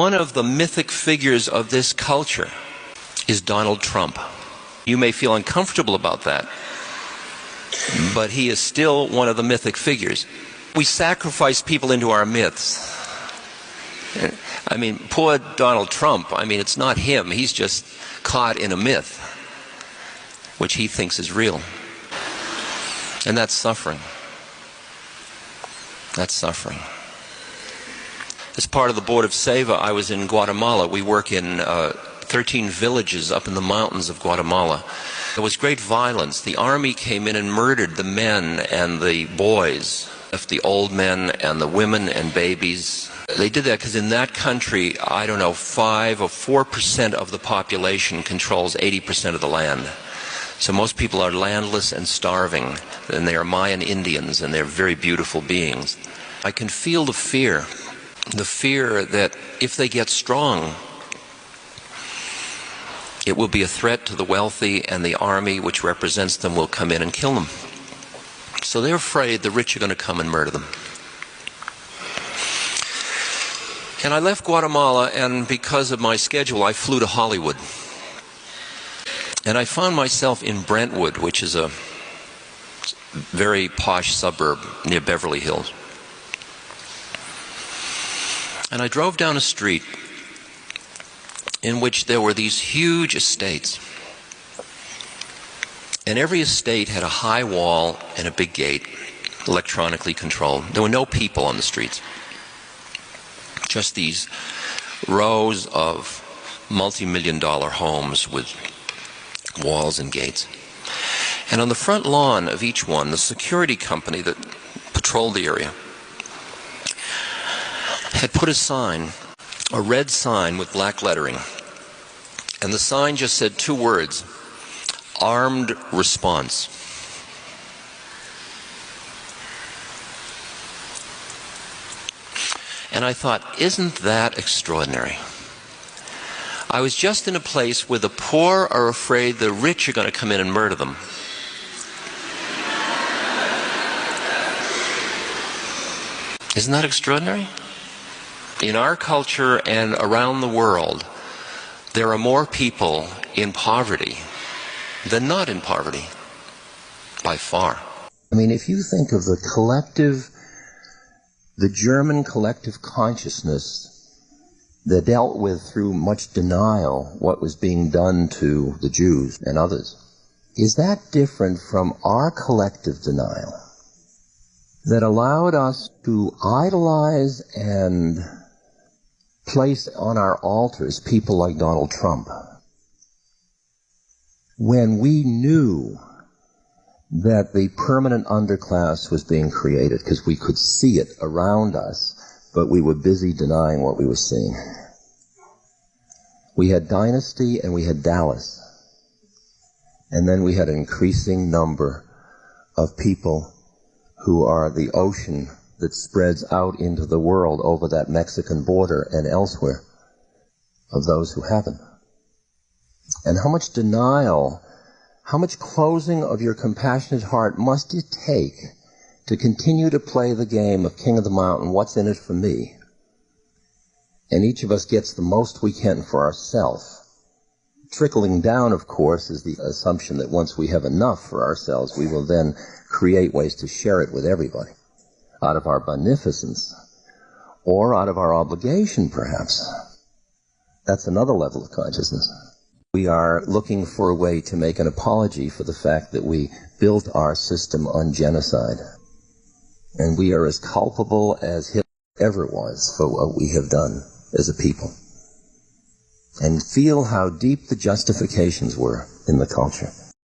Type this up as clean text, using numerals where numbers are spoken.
One of the mythic figures of this culture is Donald Trump. You may feel uncomfortable about that, but he is still one of the mythic figures. We sacrifice people into our myths. I mean, poor Donald Trump, it's not him. He's just caught in a myth, which he thinks is real. And that's suffering. That's suffering. As part of the Board of SEVA, I was in Guatemala. We work in 13 villages up in the mountains of Guatemala. There was great violence. The army came in and murdered the men and the boys, left the old men and the women and babies. They did that because in that country, 5 or 4% of the population controls 80% of the land. So most people are landless and starving, and they are Mayan Indians, and they're very beautiful beings. I can feel the fear that if they get strong, it will be a threat to the wealthy, and the army, which represents them, will come in and kill them. So they're afraid the rich are going to come and murder them. And I left Guatemala, and because of my schedule, I flew to Hollywood. And I found myself in Brentwood, which is a very posh suburb near Beverly Hills. And I drove down a street in which there were these huge estates. And every estate had a high wall and a big gate, electronically controlled. There were no people on the streets. Just these rows of multi-million-dollar homes with walls and gates. And on the front lawn of each one, the security company that patrolled the area had put a sign, a red sign with black lettering. And the sign just said 2 words, armed response. And I thought, isn't that extraordinary? I was just in a place where the poor are afraid the rich are going to come in and murder them. Isn't that extraordinary? In our culture and around the world, there are more people in poverty than not in poverty, by far. If you think of the German collective consciousness that dealt with, through much denial, what was being done to the Jews and others, is that different from our collective denial that allowed us to idolize and place on our altars people like Donald Trump, when we knew that the permanent underclass was being created, because we could see it around us, but we were busy denying what we were seeing. We had Dynasty and we had Dallas. And then we had an increasing number of people who are the ocean that spreads out into the world over that Mexican border and elsewhere, of those who haven't. And how much denial, how much closing of your compassionate heart must it take to continue to play the game of King of the Mountain, what's in it for me? And each of us gets the most we can for ourselves. Trickling down, of course, is the assumption that once we have enough for ourselves, we will then create ways to share it with everybody, out of our beneficence, or out of our obligation, perhaps. That's another level of consciousness. We are looking for a way to make an apology for the fact that we built our system on genocide. And we are as culpable as Hitler ever was for what we have done as a people. And feel how deep the justifications were in the culture.